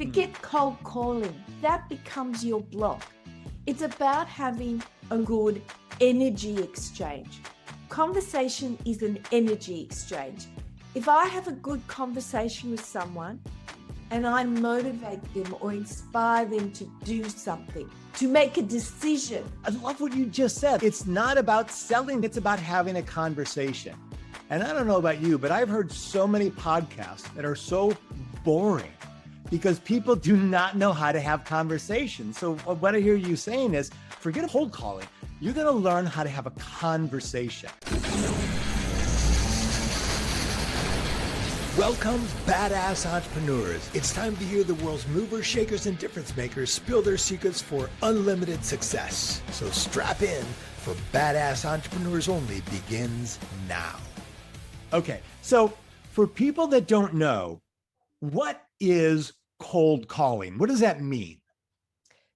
Forget cold calling. That becomes your block. It's about having a good energy exchange. Conversation is an energy exchange. If I have a good conversation with someone and I motivate them or inspire them to do something, to make a decision. I love what you just said. It's not about selling, it's about having a conversation. And I don't know about you, but I've heard so many podcasts that are so boring because people do not know how to have conversations. So what I hear you saying is, forget cold calling. You're going to learn how to have a conversation. Welcome, badass entrepreneurs. It's time to hear the world's movers, shakers, and difference makers spill their secrets for unlimited success. So strap in, for Badass Entrepreneurs Only begins now. Okay, so for people that don't know, what is cold calling? What does that mean?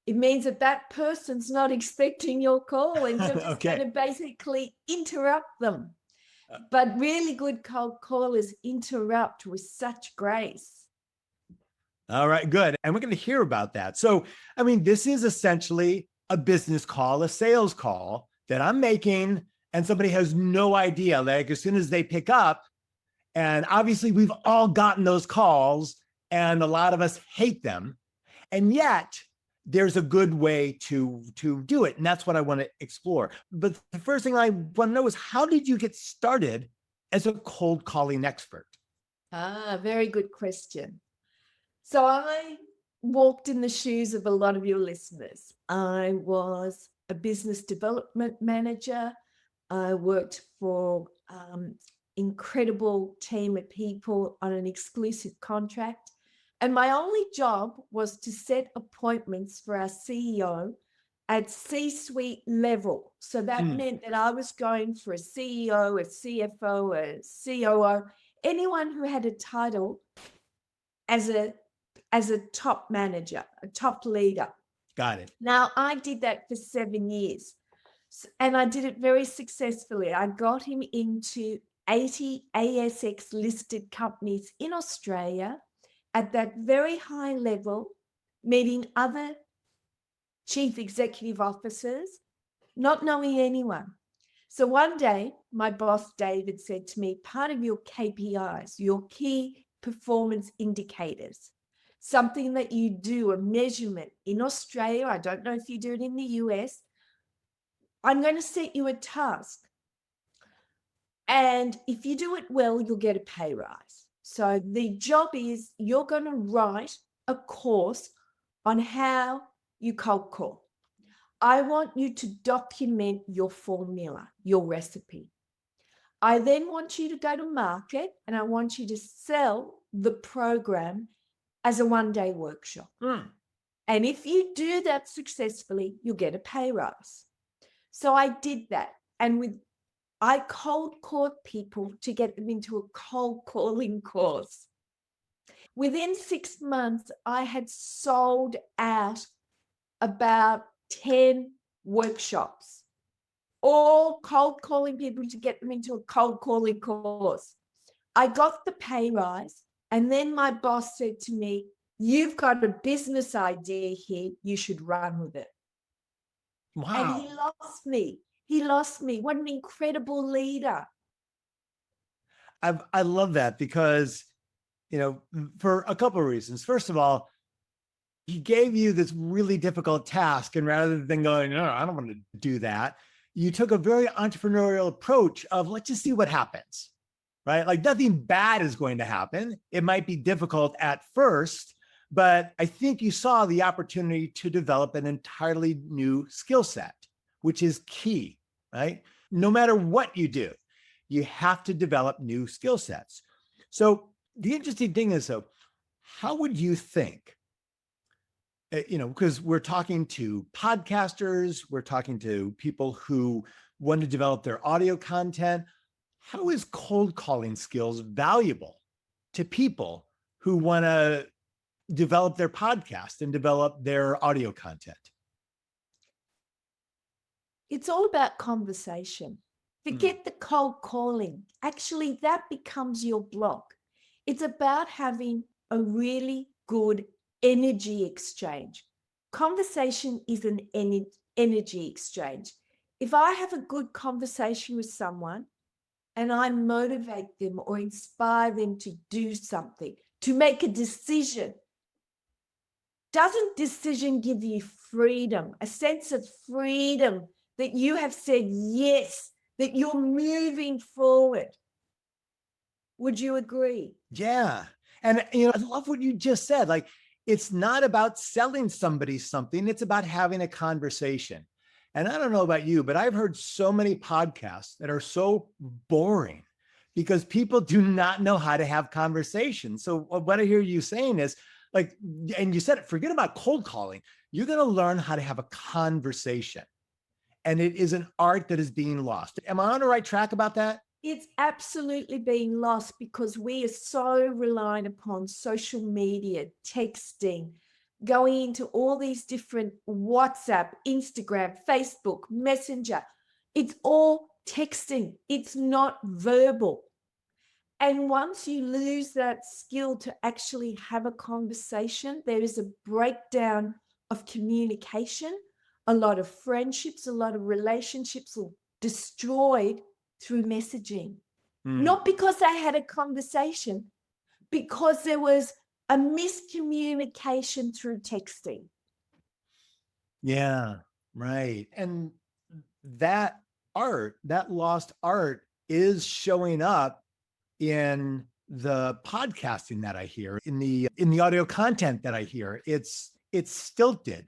It means that that person's not expecting your call and you're just going to basically interrupt them. But really good cold callers interrupt with such grace. All right, good. And we're going to hear about that. So, I mean, this is essentially a business call, a sales call that I'm making, and somebody has no idea. Like as soon as they pick up, and obviously we've all gotten those calls and a lot of us hate them. And yet there's a good way to do it. And that's what I want to explore. But the first thing I want to know is, how did you get started as a cold calling expert? Very good question. So I walked in the shoes of a lot of your listeners. I was a business development manager. I worked for incredible team of people on an exclusive contract. And my only job was to set appointments for our CEO at C-suite level. So that meant that I was going for a CEO, a CFO, a COO, anyone who had a title as a top manager, a top leader. Got it. Now, I did that for 7 years, and I did it very successfully. I got him into 80 ASX listed companies in Australia at that very high level, meeting other chief executive officers, not knowing anyone. So one day, my boss, David, said to me, part of your KPIs, your key performance indicators, something that you do, a measurement in Australia, I don't know if you do it in the US, I'm going to set you a task. And if you do it well, you'll get a pay rise. So the job is, you're going to write a course on how you cold call. I want you to document your formula, your recipe. I then want you to go to market and I want you to sell the program as a one-day workshop. And if you do that successfully, you'll get a pay rise. So I did that. And I cold called people to get them into a cold calling course. Within 6 months, I had sold out about 10 workshops, all cold calling people to get them into a cold calling course. I got the pay rise, and then my boss said to me, "You've got a business idea here. You should run with it." Wow. And he lost me. He lost me. What an incredible leader. I love that because, for a couple of reasons. First of all, he gave you this really difficult task. And rather than going, no, I don't want to do that, you took a very entrepreneurial approach of, let's just see what happens, right? Like nothing bad is going to happen. It might be difficult at first, but I think you saw the opportunity to develop an entirely new skill set, which is key, right? No matter what you do, you have to develop new skill sets. So the interesting thing is, though, how would you think, because we're talking to podcasters, we're talking to people who want to develop their audio content. How is cold calling skills valuable to people who want to develop their podcast and develop their audio content? It's all about conversation. Forget the cold calling. Actually, that becomes your block. It's about having a really good energy exchange. Conversation is an energy exchange. If I have a good conversation with someone and I motivate them or inspire them to do something, to make a decision, doesn't decision give you freedom, a sense of freedom that you have said yes, that you're moving forward? Would you agree? Yeah. And, I love what you just said. Like, it's not about selling somebody something. It's about having a conversation. And I don't know about you, but I've heard so many podcasts that are so boring because people do not know how to have conversations. So what I hear you saying is like, and you said it, forget about cold calling. You're going to learn how to have a conversation. And it is an art that is being lost. Am I on the right track about that? It's absolutely being lost because we are so reliant upon social media, texting, going into all these different WhatsApp, Instagram, Facebook, Messenger. It's all texting. It's not verbal. And once you lose that skill to actually have a conversation, there is a breakdown of communication. A lot of friendships, a lot of relationships are destroyed through messaging. Not because they had a conversation, because there was a miscommunication through texting. Yeah, right. And that art, that lost art is showing up in the podcasting that I hear, in the audio content that I hear. It's stilted.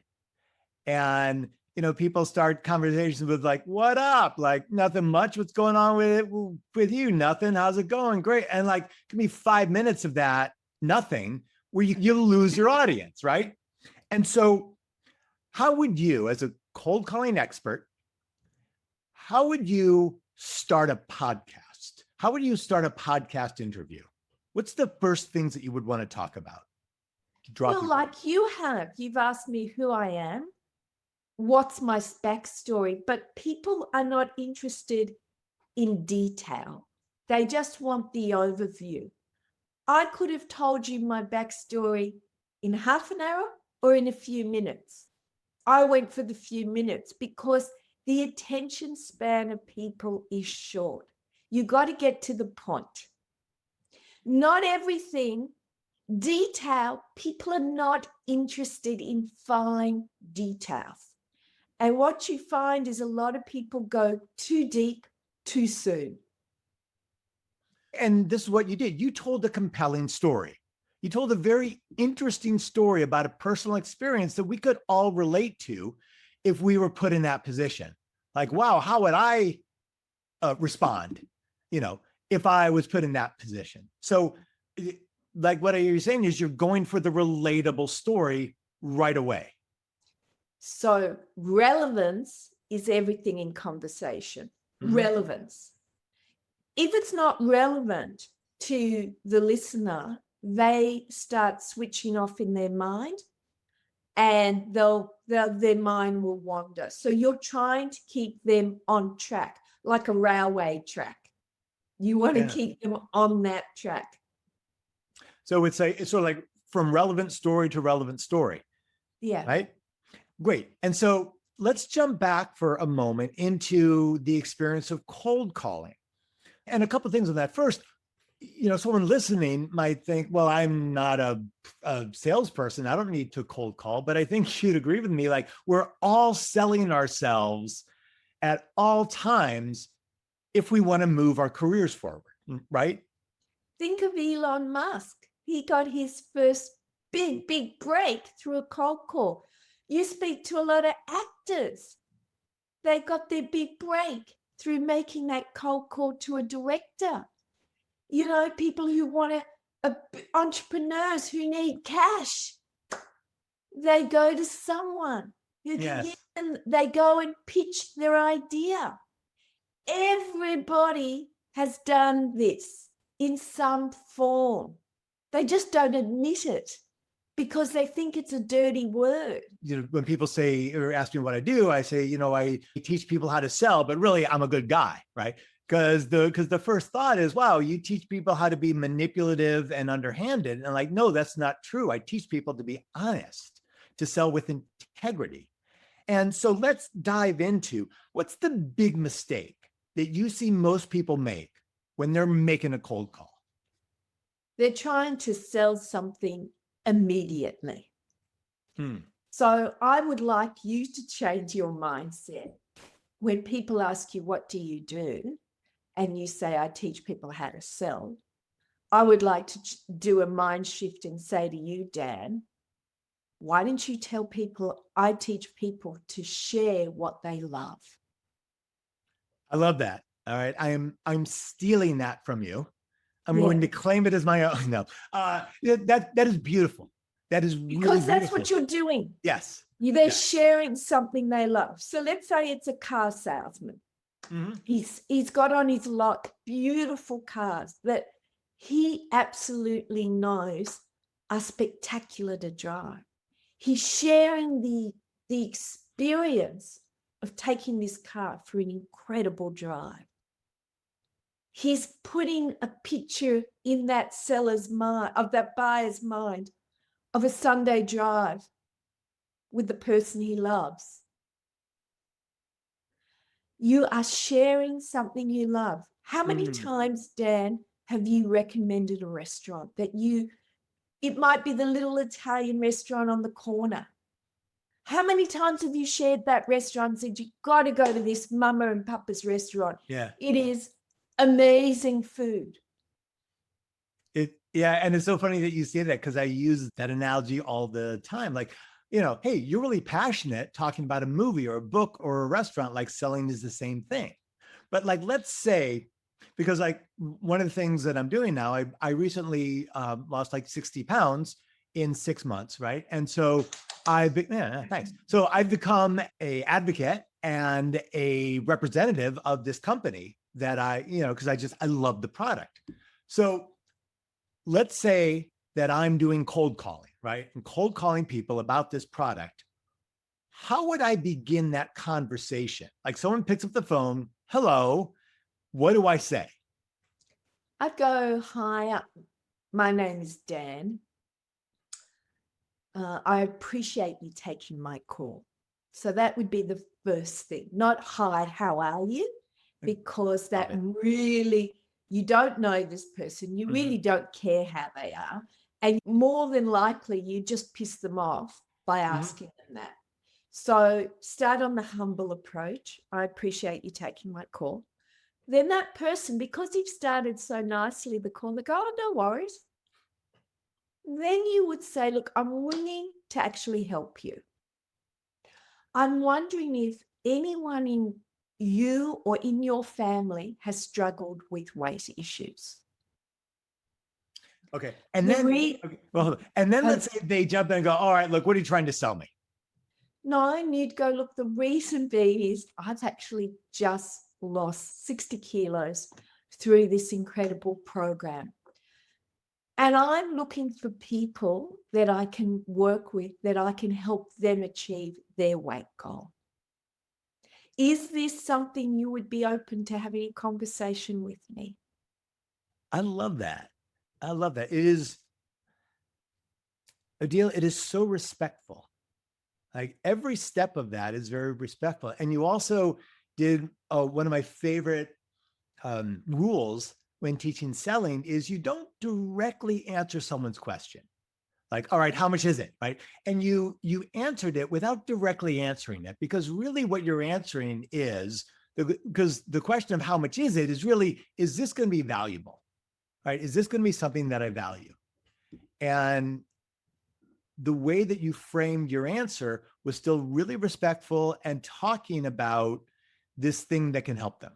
And people start conversations with like, what up? Like, nothing much. What's going on with you? Nothing. How's it going? Great. And like, it can be 5 minutes of that, nothing, where you lose your audience, right? And so how would you, as a cold calling expert, how would you start a podcast? How would you start a podcast interview? What's the first things that you would want to talk about? Well, like you have, you've asked me who I am, what's my backstory, but people are not interested in detail. They just want the overview. I could have told you my backstory in half an hour or in a few minutes. I went for the few minutes because the attention span of people is short. You got to get to the point. Not everything detail, people are not interested in fine details. And what you find is a lot of people go too deep, too soon. And this is what you did. You told a compelling story. You told a very interesting story about a personal experience that we could all relate to if we were put in that position. Like, wow, how would I respond, if I was put in that position? So like what you're saying is you're going for the relatable story right away. So relevance is everything in conversation. Relevance. If it's not relevant to the listener, they start switching off in their mind and their mind will wander. So you're trying to keep them on track, like a railway track. You want to keep them on that track. So it's sort of like from relevant story to relevant story. Yeah. Right? Great. And so let's jump back for a moment into the experience of cold calling. And a couple of things on that. First, someone listening might think, well, I'm not a salesperson. I don't need to cold call. But I think you'd agree with me. Like, we're all selling ourselves at all times if we want to move our careers forward, right? Think of Elon Musk. He got his first big break through a cold call. You speak to a lot of actors. They got their big break through making that cold call to a director. People who want entrepreneurs who need cash. They go to someone who can give them, they go and pitch their idea. Everybody has done this in some form. They just don't admit it because they think it's a dirty word. When people say or ask me what I do, I say, I teach people how to sell, but really I'm a good guy, right? Because the first thought is, wow, you teach people how to be manipulative and underhanded. And like, no, that's not true. I teach people to be honest, to sell with integrity. And so let's dive into what's the big mistake that you see most people make when they're making a cold call? They're trying to sell something immediately. Hmm. So I would like you to change your mindset. When people ask you, what do you do? And you say, I teach people how to sell. I would like to do a mind shift and say to you, Dan, why don't you tell people I teach people to share what they love? I love that. All right. I'm stealing that from you. I'm Yeah. going to claim it as my own. No, that is beautiful. That is really Because that's beautiful. what you're doing. Yes. They're Yes. sharing something they love. So let's say it's a car salesman. Mm-hmm. He's got on his lot beautiful cars that he absolutely knows are spectacular to drive. He's sharing the experience of taking this car for an incredible drive. He's putting a picture in that seller's mind, of that buyer's mind, of a Sunday drive with the person he loves. You are sharing something you love. How many times, Dan, have you recommended a restaurant that it might be the little Italian restaurant on the corner? How many times have you shared that restaurant and said, you got to go to this Mama and Papa's restaurant? Yeah. It is amazing food. Yeah. And it's so funny that you say that, because I use that analogy all the time. Like, hey, you're really passionate talking about a movie or a book or a restaurant, like selling is the same thing. But like, let's say, because like one of the things that I'm doing now, I recently lost like 60 pounds in 6 months. Right. And so thanks. So I've become a advocate and a representative of this company that because I love the product. So let's say that I'm doing cold calling, right? And cold calling people about this product. How would I begin that conversation? Like someone picks up the phone, hello, what do I say? I'd go, hi, my name is Dan. I appreciate you taking my call. So that would be the first thing, not hi, how are you? Because that really, you don't know this person. You really don't care how they are. And more than likely, you just piss them off by asking them that. So start on the humble approach. I appreciate you taking my call. Then that person, because you've started so nicely the call, they go, oh, no worries. Then you would say, look, I'm willing to actually help you. I'm wondering if anyone in you or in your family has struggled with weight issues. Okay. And then let's say they jump in and go, all right, look, what are you trying to sell me? No, and you'd go, look, the reason being is I've actually just lost 60 kilos through this incredible program. And I'm looking for people that I can work with, that I can help them achieve their weight goal. Is this something you would be open to having a conversation with me? I love that. I love that. It is, Odile, it is so respectful. Like every step of that is very respectful. And you also did one of my favorite rules when teaching selling is you don't directly answer someone's question. Like, all right, how much is it? Right. And you answered it without directly answering it, because really what you're answering is because the question of how much is it is really, is this going to be valuable? Right? Is this going to be something that I value? And the way that you framed your answer was still really respectful and talking about this thing that can help them.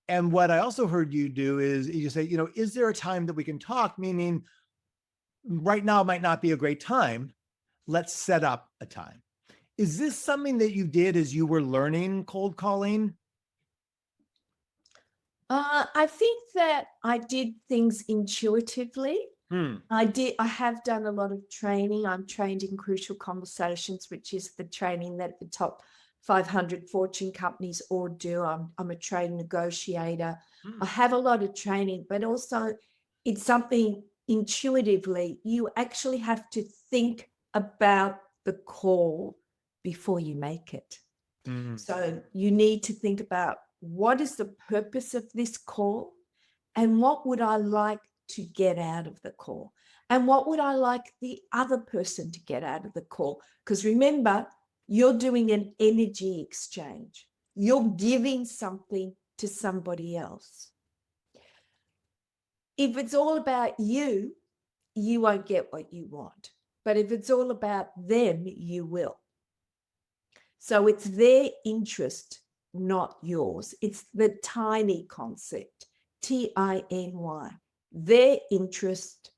And what I also heard you do is you say, is there a time that we can talk? Meaning right now might not be a great time. Let's set up a time. Is this something that you did as you were learning cold calling? I think that I did things intuitively. I have done a lot of training. I'm trained in Crucial Conversations, which is the training that the top 500 Fortune companies all do. I'm a trade negotiator. I have a lot of training, but also it's something intuitively you actually have to think about the call before you make it. So you need to think about what is the purpose of this call and what would I like to get out of the call and what would I like the other person to get out of the call. Because remember, you're doing an energy exchange. You're giving something to somebody else. If it's all about you, you won't get what you want. But if it's all about them, you will. So it's their interest, not yours. It's the tiny concept, TINY. Their interest,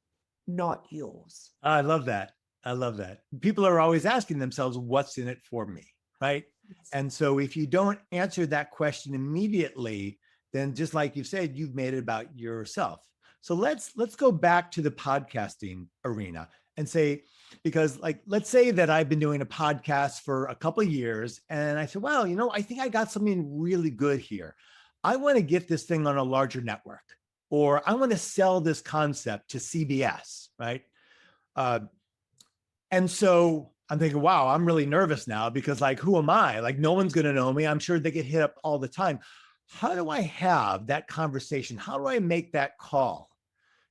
not yours. I love that. I love that. People are always asking themselves, what's in it for me? Right. And so if you don't answer that question immediately, then just like you said, you've made it about yourself. So let's go back to the podcasting arena and say, because like, let's say that I've been doing a podcast for a couple of years and I said, well, I think I got something really good here. I want to get this thing on a larger network, or I want to sell this concept to CBS, right? And so I'm thinking, wow, I'm really nervous now because like, who am I? Like, no one's going to know me. I'm sure they get hit up all the time. How do I have that conversation? How do I make that call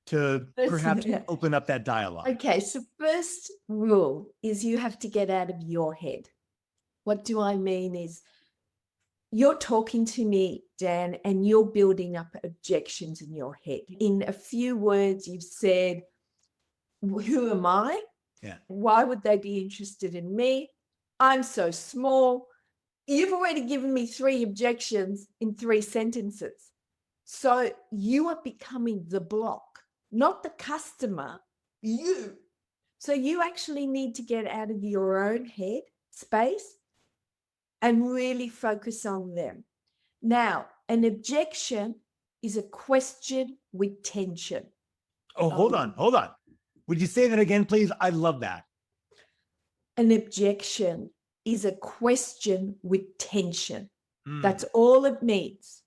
to perhaps open up that dialogue? Okay, so first rule is you have to get out of your head. What do I mean is you're talking to me, Dan, and you're building up objections in your head. In a few words, you've said, who am I? Yeah. Why would they be interested in me? I'm so small. You've already given me 3 objections in 3 sentences. So you are becoming the block, not the customer, you. So you actually need to get out of your own head space and really focus on them. Now, an objection is a question with tension. Oh, hold on. Would you say that again, please? I love that. An objection is a question with tension. That's all it means.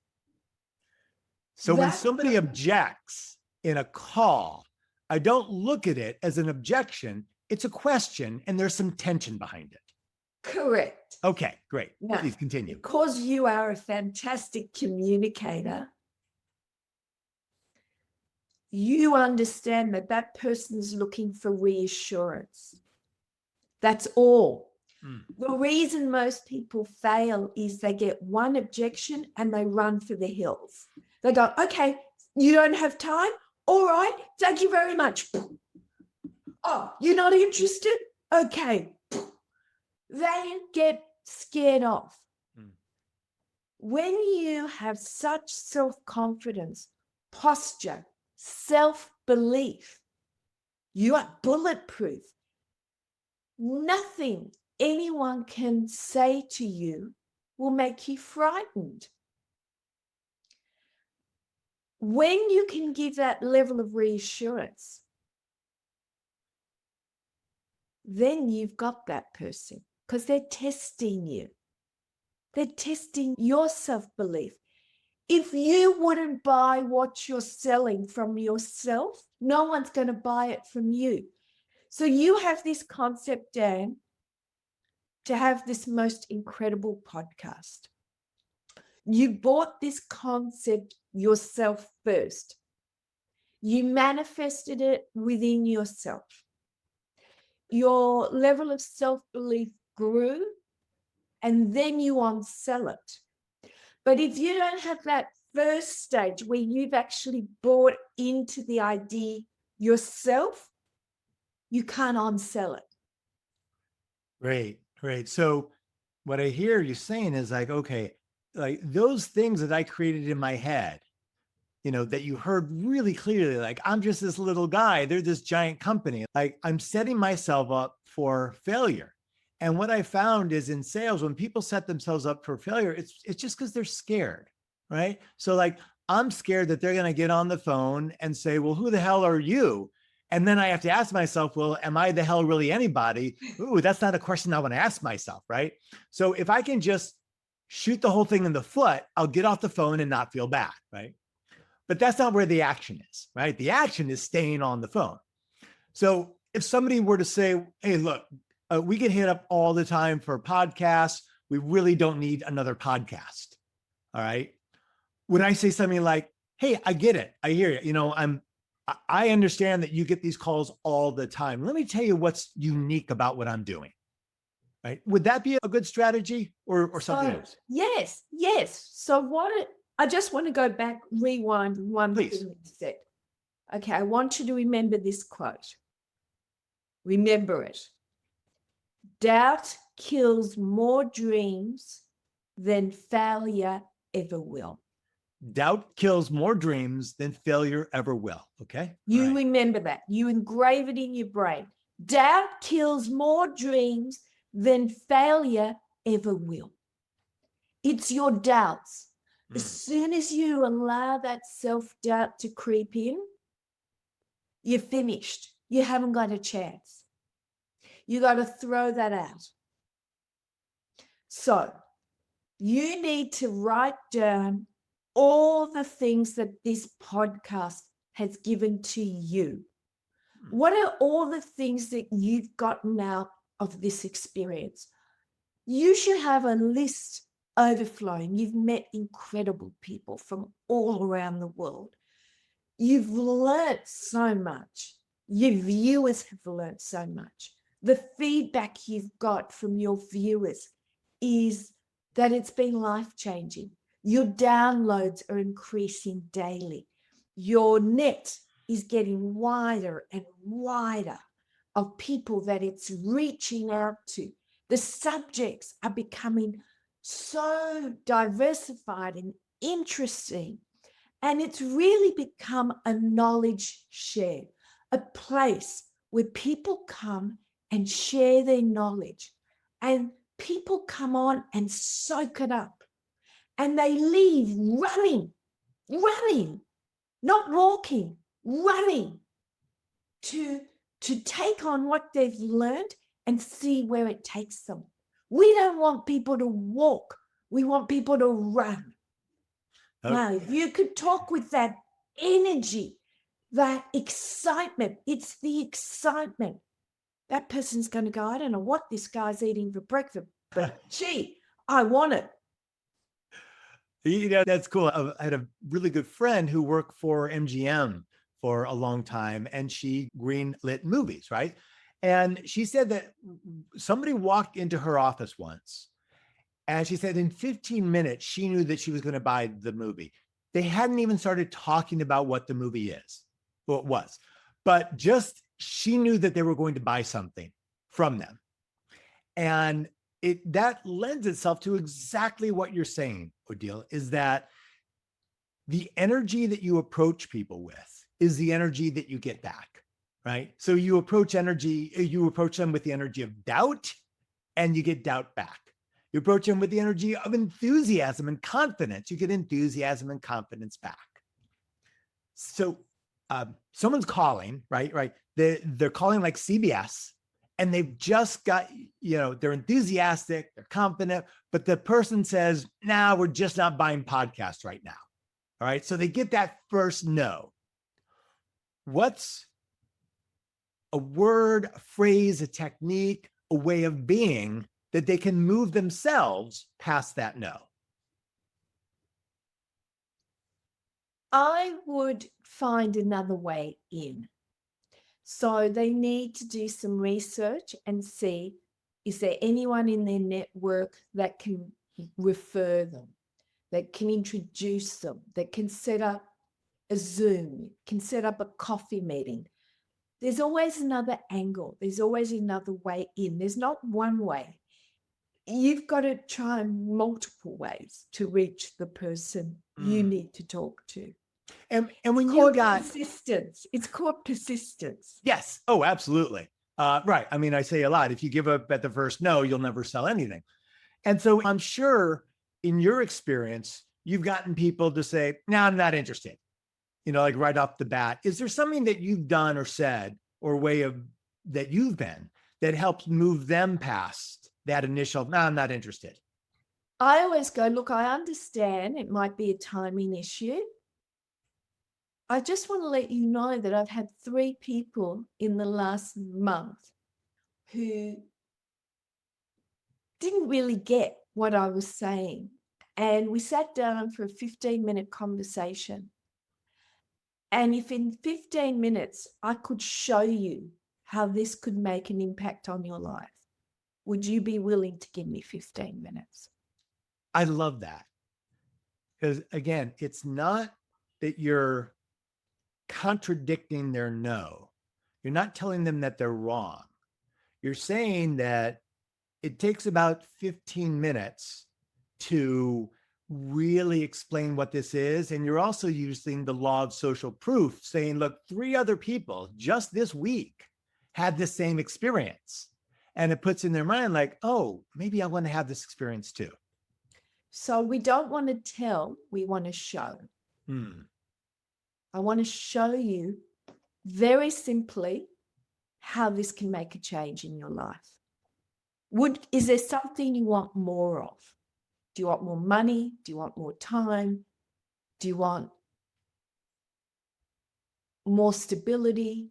So when somebody objects in a call, I don't look at it as an objection. It's a question and there's some tension behind it. Correct. Okay, great. Now, please continue. Because you are a fantastic communicator, you understand that that person is looking for reassurance. That's all. The reason most people fail is they get one objection and they run for the hills. They go, okay, you don't have time? All right, thank you very much. Oh, you're not interested? Okay. They get scared off. When you have such self-confidence, posture, self-belief, you are bulletproof. Nothing anyone can say to you will make you frightened. When you can give that level of reassurance, then you've got that person because they're testing you. They're testing your self-belief. If you wouldn't buy what you're selling from yourself, no one's going to buy it from you. So you have this concept, Dan, to have this most incredible podcast. You bought this concept yourself first. You manifested it within yourself. Your level of self-belief grew, and then you on-sell it. But if you don't have that first stage where you've actually bought into the idea yourself, you can't on-sell it. Great. So what I hear you saying is like, okay, like those things that I created in my head, that you heard really clearly, like, I'm just this little guy, they're this giant company. Like, I'm setting myself up for failure. And what I found is in sales, when people set themselves up for failure, it's just because they're scared, right? So like, I'm scared that they're going to get on the phone and say, well, who the hell are you? And then I have to ask myself, well, am I the hell really anybody? Ooh, that's not a question I want to ask myself, right? So if I can just shoot the whole thing in the foot, I'll get off the phone and not feel bad, right? But that's not where the action is, right? The action is staying on the phone. So if somebody were to say, hey, look, we get hit up all the time for podcasts. We really don't need another podcast. All right. When I say something like, hey, I get it. I hear you. I understand that you get these calls all the time. Let me tell you what's unique about what I'm doing. Right. Would that be a good strategy or something else? Yes. So I just want to go back, rewind one Please. thing you said. Okay, I want you to remember this quote. Remember it. Doubt kills more dreams than failure ever will. Doubt kills more dreams than failure ever will. Okay. You All right. remember that. You engrave it in your brain. Doubt kills more dreams than failure ever will. It's your doubts. As soon as you allow that self-doubt to creep in, you're finished. You haven't got a chance. You got to throw that out. So you need to write down all the things that this podcast has given to you. What are all the things that you've gotten out of this experience? You should have a list overflowing. You've met incredible people from all around the world. You've learned so much. Your viewers have learned so much. The feedback you've got from your viewers is that it's been life-changing. Your downloads are increasing daily. Your net is getting wider and wider of people that it's reaching out to. The subjects are becoming so diversified and interesting. And it's really become a knowledge share, a place where people come and share their knowledge. And people come on and soak it up. And they leave running, not walking, running to take on what they've learned and see where it takes them. We don't want people to walk. We want people to run. Okay. Now, if you could talk with that energy, that excitement, it's the excitement. That person's going to go, I don't know what this guy's eating for breakfast, but gee, I want it. That's cool. I had a really good friend who worked for MGM for a long time, and she greenlit movies, right? And she said that somebody walked into her office once, and she said in 15 minutes, she knew that she was going to buy the movie. They hadn't even started talking about what the movie is, well, it was, but just she knew that they were going to buy something from them. And that lends itself to exactly what you're saying, Odile, is that the energy that you approach people with is the energy that you get back, right? So you approach them with the energy of doubt, and you get doubt back. You approach them with the energy of enthusiasm and confidence. You get enthusiasm and confidence back. So someone's calling, right? They're calling like CBS, and they've just got, they're enthusiastic, they're confident, but the person says, nah, we're just not buying podcasts right now. All right. So they get that first no. What's a word, a phrase, a technique, a way of being that they can move themselves past that no? I would find another way in. So they need to do some research and see, is there anyone in their network that can refer them, that can introduce them, that can set up a Zoom, can set up a coffee meeting. There's always another angle. There's always another way in. There's not one way. You've got to try multiple ways to reach the person you need to talk to. And when It's you called got persistence, it's called persistence. yes, oh, absolutely, right. I mean, I say a lot. If you give up at the first no, you'll never sell anything. And so I'm sure in your experience, you've gotten people to say, "No, I'm not interested." Like right off the bat. Is there something that you've done or said or way of that you've been that helps move them past that initial, no, I'm not interested? I always go, look, I understand it might be a timing issue. I just want to let you know that I've had 3 people in the last month who didn't really get what I was saying. And we sat down for a 15-minute conversation. And if in 15 minutes I could show you how this could make an impact on your life, would you be willing to give me 15 minutes? I love that. Because again, it's not that you're contradicting their no. You're not telling them that they're wrong. You're saying that it takes about 15 minutes to really explain what this is. And you're also using the law of social proof, saying, look, 3 other people just this week had the same experience. And it puts in their mind like, oh, maybe I want to have this experience too. So we don't want to tell, we want to show. I want to show you very simply how this can make a change in your life. Is there something you want more of? Do you want more money? Do you want more time? Do you want more stability?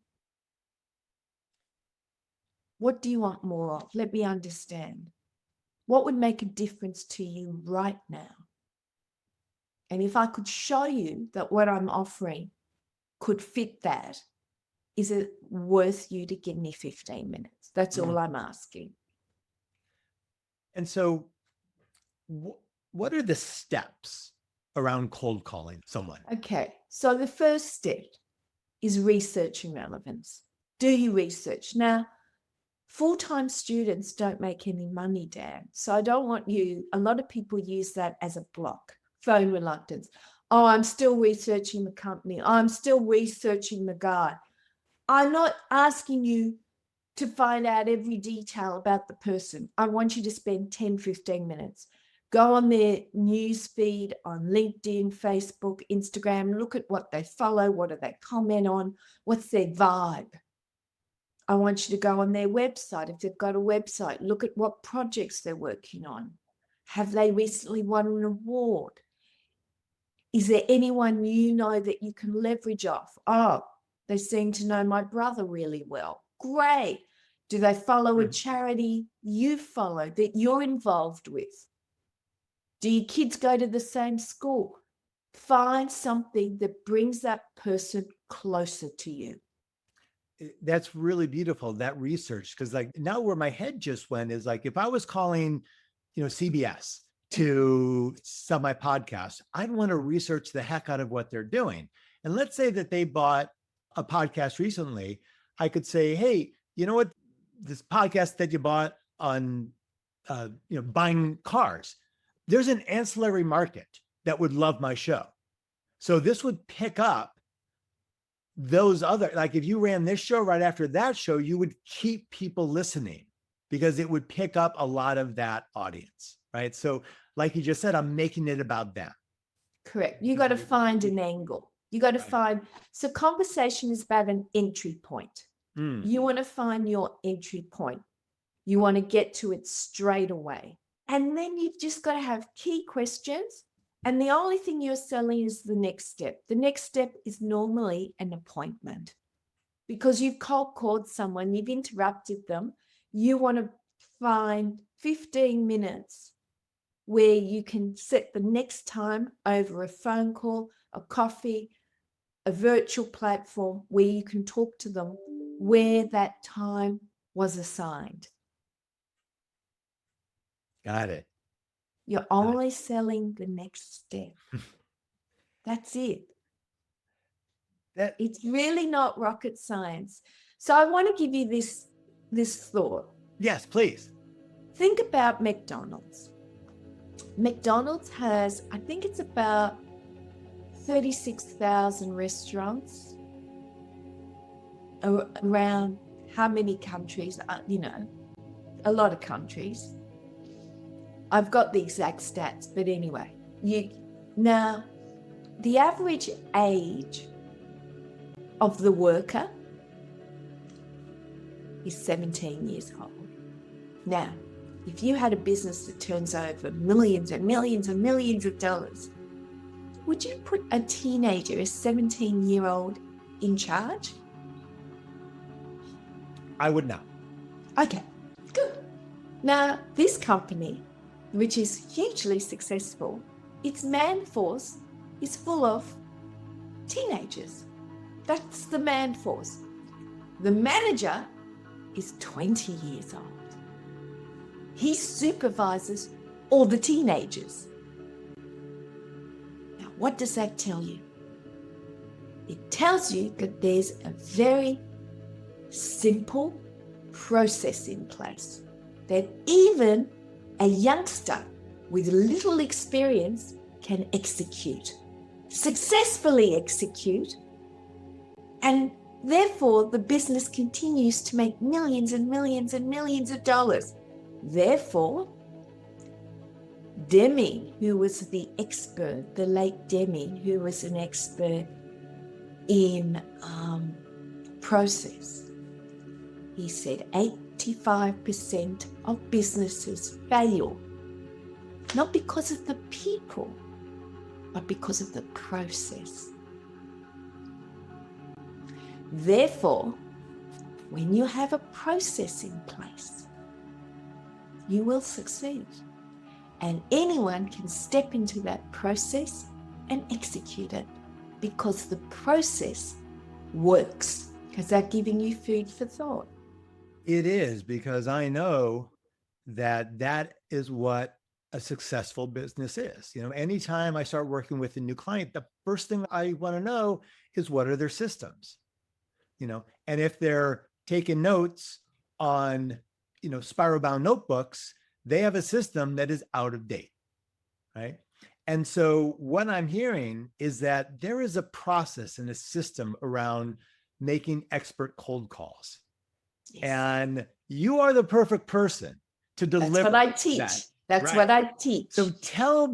What do you want more of? Let me understand. What would make a difference to you right now? And if I could show you that what I'm offering could fit that, is it worth you to give me 15 minutes? That's all I'm asking. And so what are the steps around cold calling someone? Okay, so the first step is researching relevance. Do your research. Now, full-time students don't make any money, Dan. So I don't want you, a lot of people use that as a block, phone reluctance. Oh, I'm still researching the company. I'm still researching the guy. I'm not asking you to find out every detail about the person. I want you to spend 10, 15 minutes. Go on their news feed on LinkedIn, Facebook, Instagram. Look at what they follow. What do they comment on? What's their vibe? I want you to go on their website. If they've got a website, look at what projects they're working on. Have they recently won an award? Is there anyone you know that you can leverage off? Oh, they seem to know my brother really well. Great. Do they follow a charity you follow that you're involved with? Do your kids go to the same school? Find something that brings that person closer to you. That's really beautiful, that research. Because like now where my head just went is like, if I was calling, CBS to sell my podcast, I'd want to research the heck out of what they're doing. And let's say that they bought a podcast recently. I could say, hey, you know what? This podcast that you bought on, buying cars, there's an ancillary market that would love my show. So this would pick up those other, like if you ran this show right after that show, you would keep people listening because it would pick up a lot of that audience, right? So like you just said, I'm making it about them. Correct. You got to find an angle. You got to find, so conversation is about an entry point. You want to find your entry point. You want to get to it straight away. And then you've just got to have key questions. And the only thing you're selling is the next step. The next step is normally an appointment because you've cold called someone, you've interrupted them. You want to find 15 minutes where you can set the next time over a phone call, a coffee, a virtual platform where you can talk to them where that time was assigned. Got it. You're only selling the next step. That's it. It's really not rocket science. So I want to give you this thought. Yes, please. Think about McDonald's. McDonald's has, I think it's about 36,000 restaurants around how many countries, a lot of countries. I've got the exact stats, but anyway, now the average age of the worker is 17 years old. Now, if you had a business that turns over millions and millions and millions of dollars, would you put a teenager, a 17-year-old, in charge? I would not. Okay, good. Now, this company, which is hugely successful, its man force is full of teenagers. That's the man force. The manager is 20 years old. He supervises all the teenagers. Now, what does that tell you? It tells you that there's a very simple process in place that even a youngster with little experience can execute, successfully execute, and therefore the business continues to make millions and millions and millions of dollars. Therefore, Deming, who was the expert, the late Deming, who was an expert in process, he said 85% of businesses fail, not because of the people, but because of the process. Therefore, when you have a process in place, you will succeed. And anyone can step into that process and execute it because the process works. Because they're giving you food for thought. It is, because I know that that is what a successful business is. You know, anytime I start working with a new client, the first thing I want to know is what are their systems, you know, and if they're taking notes on, you know, spiral bound notebooks, they have a system that is out of date, right? And so what I'm hearing is that there is a process and a system around making expert cold calls. Yes. And you are the perfect person to deliver. That's what I teach. That's right. What I teach. So tell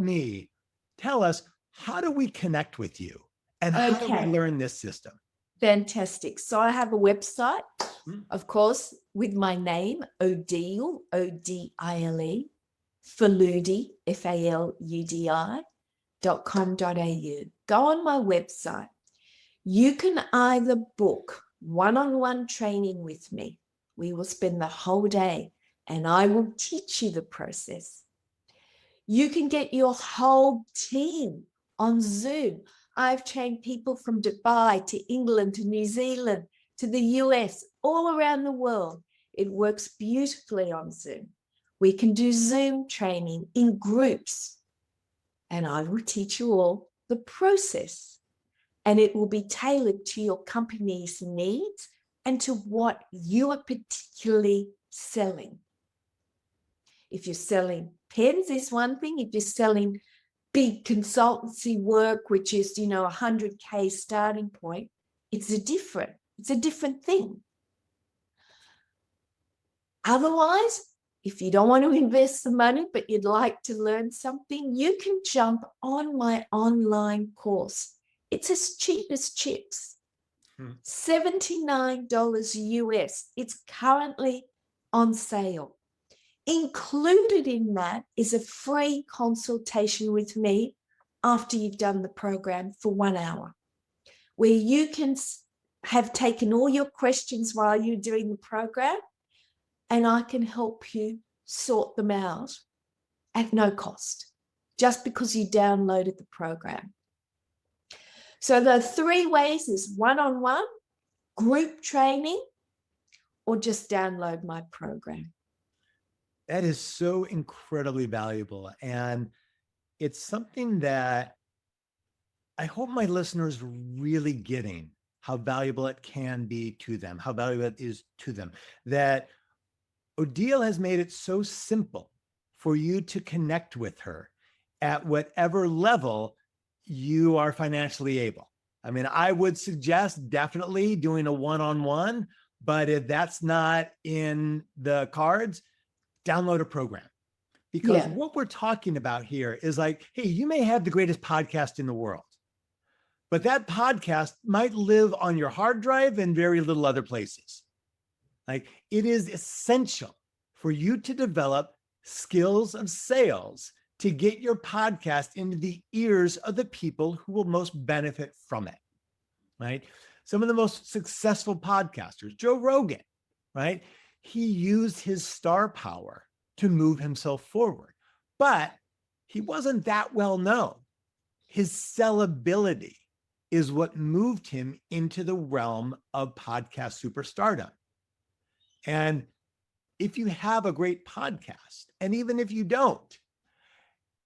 us, how do we connect with you and how do we learn this system? Fantastic. So I have a website, of course, with my name, Odile, Odile, Faludi, FALUDI.com.au. Go on my website. You can either book one-on-one training with me. We will spend the whole day and I will teach you the process. You can get your whole team on Zoom. I've trained people from Dubai to England to New Zealand to the US, all around the world. It works beautifully on Zoom. We can do Zoom training in groups, and I will teach you all the process. And it will be tailored to your company's needs and to what you are particularly selling. If you're selling pens is one thing. If you're selling big consultancy work, which is, you know, 100K starting point, it's a different thing. Otherwise, if you don't want to invest the money, but you'd like to learn something, you can jump on my online course. It's as cheap as chips, $79 US. It's currently on sale. Included in that is a free consultation with me after you've done the program for 1 hour, where you can have taken all your questions while you're doing the program, and I can help you sort them out at no cost, just because you downloaded the program. So the 3 ways is one-on-one, group training, or just download my program. That is so incredibly valuable. And it's something that I hope my listeners are really getting how valuable it can be to them, how valuable it is to them, that Odile has made it so simple for you to connect with her at whatever level you are financially able. I mean, I would suggest definitely doing a one-on-one, but if that's not in the cards, download a program. Because what we're talking about here is like, hey, you may have the greatest podcast in the world, but that podcast might live on your hard drive and very little other places. Like, it is essential for you to develop skills of sales to get your podcast into the ears of the people who will most benefit from it, right? Some of the most successful podcasters, Joe Rogan, right? He used his star power to move himself forward, but he wasn't that well known. His sellability is what moved him into the realm of podcast superstardom. And if you have a great podcast, and even if you don't,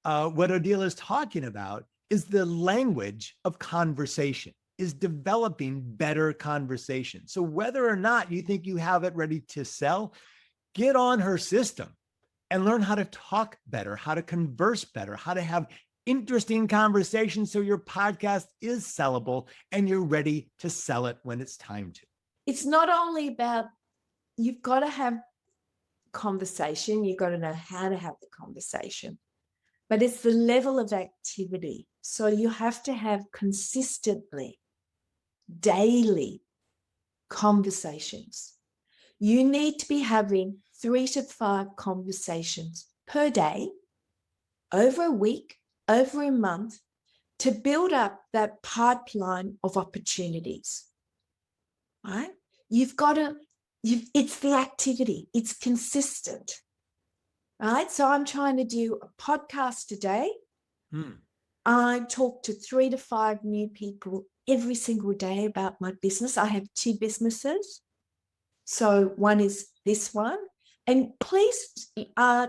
what Odile is talking about is the language of conversation, is developing better conversation. So whether or not you think you have it ready to sell, get on her system and learn how to talk better, how to converse better, how to have interesting conversations so your podcast is sellable and you're ready to sell it when it's time to. It's not only about, you've got to have conversation, you've got to know how to have the conversation, but it's the level of activity. So you have to have consistently, daily conversations. You need to be having 3 to 5 conversations per day, over a week, over a month, to build up that pipeline of opportunities, right? You've got to, it's the activity, it's consistent, right? So I'm trying to do a podcast a day. I talk to 3 to 5 new people every single day about my business. I have 2 businesses. So one is this one. And please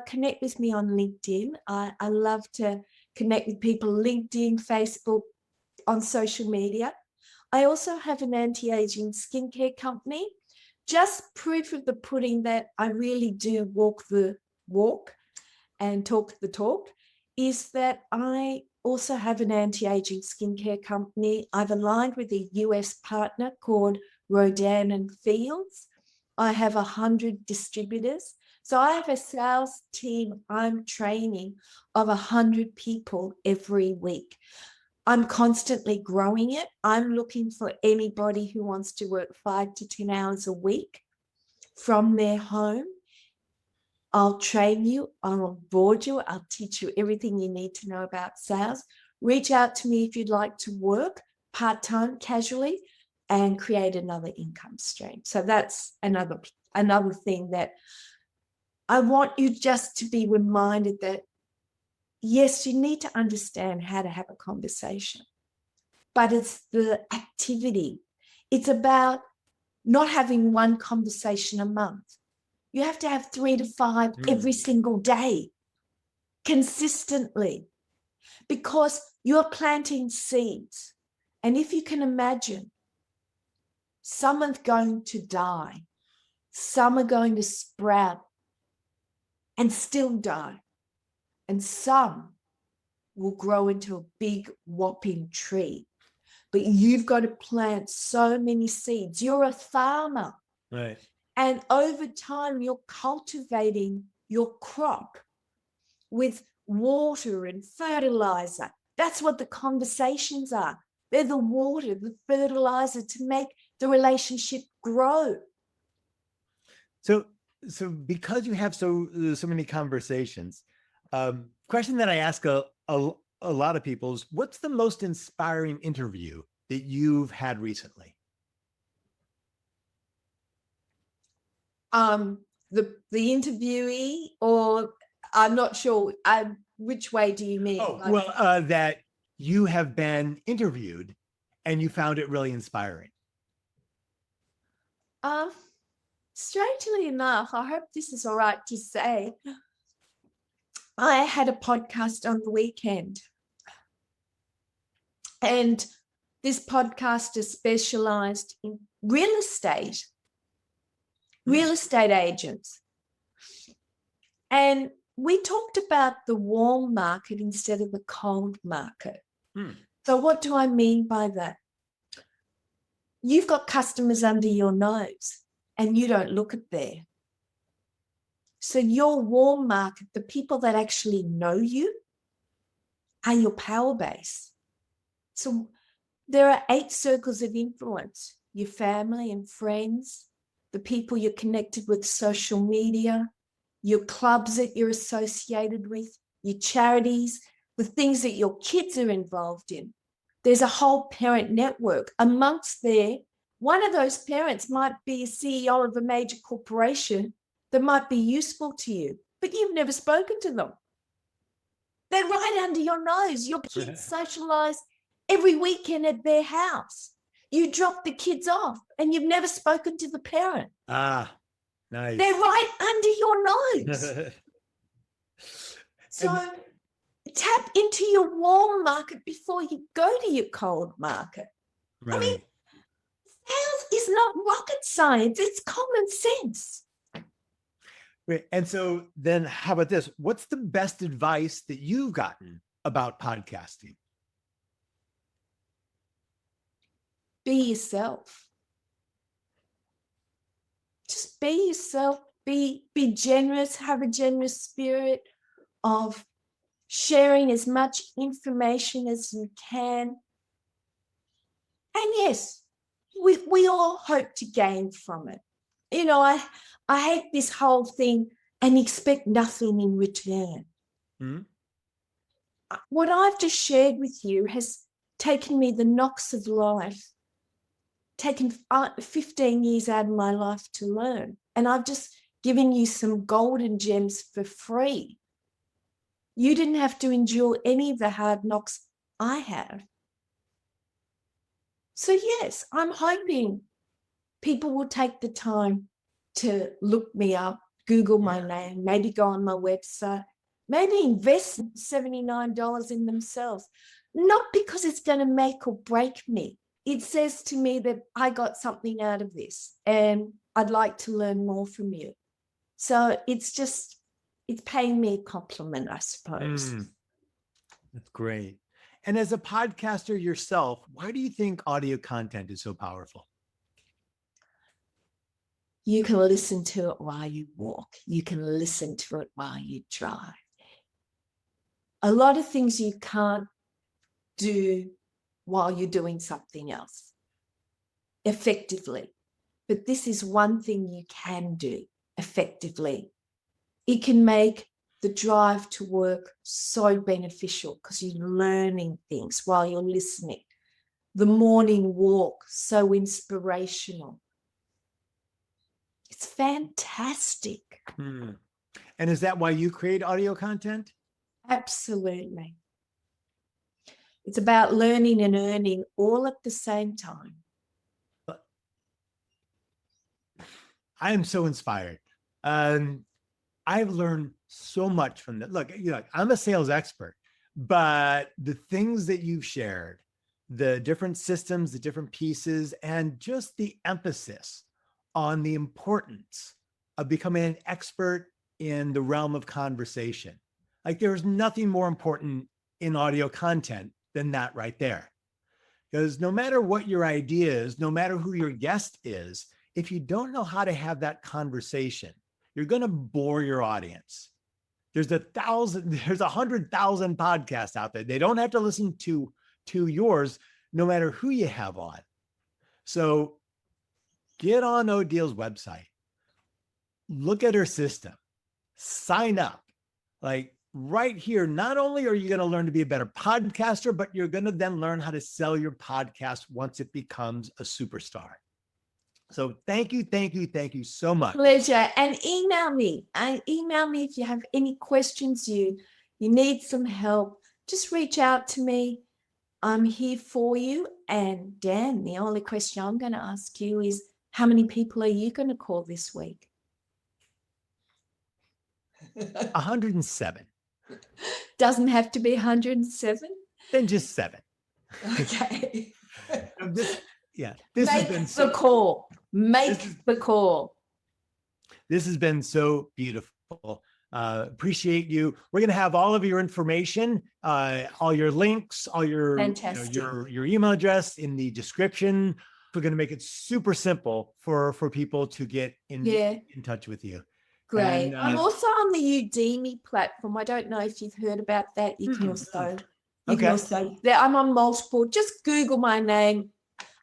connect with me on LinkedIn. I love to connect with people, LinkedIn, Facebook, on social media. I also have an anti-aging skincare company. Just proof of the pudding that I really do walk the walk and talk the talk is that I also have an anti-aging skincare company. I've aligned with a US partner called Rodan and Fields. I have 100 distributors. So I have a sales team I'm training of 100 people every week. I'm constantly growing it. I'm looking for anybody who wants to work 5 to 10 hours a week from their home. I'll train you, I'll board you, I'll teach you everything you need to know about sales. Reach out to me if you'd like to work part-time, casually, and create another income stream. So that's another thing that I want you just to be reminded that, yes, you need to understand how to have a conversation, but it's the activity. It's about not having one conversation a month. You have to have 3 to 5 every single day, consistently, because you're planting seeds. And if you can imagine, some are going to die, some are going to sprout and still die, and some will grow into a big whopping tree. But you've got to plant so many seeds. You're a farmer. Right. And over time, you're cultivating your crop with water and fertilizer. That's what the conversations are. They're the water, the fertilizer to make the relationship grow. So because you have so many conversations, question that I ask a lot of people is, what's the most inspiring interview that you've had recently? The interviewee, or I'm not sure. Which way do you mean? That you have been interviewed and you found it really inspiring. Strangely enough, I hope this is all right to say, I had a podcast on the weekend, and this podcaster specialized in real estate agents. And we talked about the warm market instead of the cold market. So what do I mean by that? You've got customers under your nose and you don't look at there. So your warm market, the people that actually know you, are your power base. So there are 8 circles of influence: your family and friends, the people you're connected with, social media, your clubs that you're associated with, your charities, the things that your kids are involved in. There's a whole parent network. Amongst there, one of those parents might be a CEO of a major corporation that might be useful to you, but you've never spoken to them. They're right under your nose. Your kids socialize every weekend at their house. You drop the kids off and you've never spoken to the parent. Ah, nice. They're right under your nose. So tap into your warm market before you go to your cold market. Right. I mean, sales is not rocket science. It's common sense. Right. And so then how about this? What's the best advice that you've gotten about podcasting? Be yourself. Just be yourself. Be generous. Have a generous spirit of sharing as much information as you can. And yes, we all hope to gain from it. You know, I hate this whole thing and expect nothing in return. Mm-hmm. What I've just shared with you has taken me the knocks of life, taken 15 years out of my life to learn. And I've just given you some golden gems for free. You didn't have to endure any of the hard knocks I have. So yes, I'm hoping people will take the time to look me up, Google my name, maybe go on my website, maybe invest $79 in themselves. Not because it's going to make or break me. It says to me that I got something out of this and I'd like to learn more from you. So it's paying me a compliment, I suppose. That's great. And as a podcaster yourself, why do you think audio content is so powerful? You can listen to it while you walk. You can listen to it while you drive. A lot of things you can't do while you're doing something else effectively. But this is one thing you can do effectively. It can make the drive to work so beneficial because you're learning things while you're listening. The morning walk, so inspirational. It's fantastic. And is that why you create audio content? Absolutely. It's about learning and earning all at the same time. I am so inspired. I've learned so much from that. Look, I'm a sales expert, but the things that you've shared, the different systems, the different pieces, and just the emphasis on the importance of becoming an expert in the realm of conversation. Like there's nothing more important in audio content than that right there. Because no matter what your idea is, no matter who your guest is, if you don't know how to have that conversation, you're going to bore your audience. There's 100,000 podcasts out there. They don't have to listen to yours, no matter who you have on. So get on Odile's website, look at her system, sign up. Like right here, not only are you going to learn to be a better podcaster, but you're going to then learn how to sell your podcast once it becomes a superstar. So thank you so much. Pleasure. And email me. Email me if you have any questions, you need some help. Just reach out to me. I'm here for you. And Dan, the only question I'm going to ask you is, how many people are you going to call this week? 107. Doesn't have to be 107. Then just 7. Okay. This Make has been the call. Make the call. This has been so beautiful. Appreciate you. We're going to have all of your information, all your links, all your your email address in the description. We're going to make it super simple for people to get in touch with you. Great. And, I'm also on the Udemy platform. I don't know if you've heard about that. You can also, I'm on multiple. Just Google my name.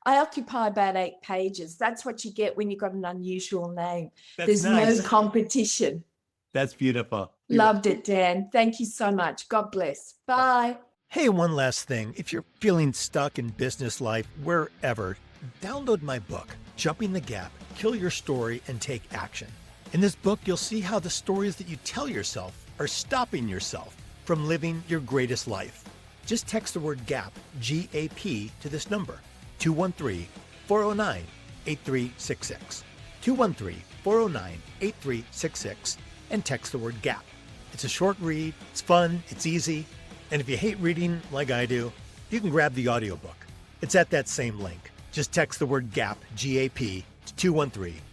I occupy about 8 pages. That's what you get when you've got an unusual name. That's There's nice. no competition. That's beautiful. Loved it, Dan. Thank you so much. God bless. Bye. Hey, one last thing. If you're feeling stuck in business life, wherever, download my book, Jumping the Gap, Kill Your Story and Take Action. In this book, you'll see how the stories that you tell yourself are stopping yourself from living your greatest life. Just text the word GAP, G-A-P, to this number, 213-409-8366. 213-409-8366, and text the word GAP. It's a short read, it's fun, it's easy, and if you hate reading like I do, you can grab the audiobook. It's at that same link. Just text the word GAP, G-A-P, to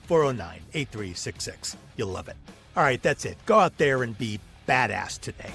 213-409-8366. You'll love it. All right, that's it. Go out there and be badass today.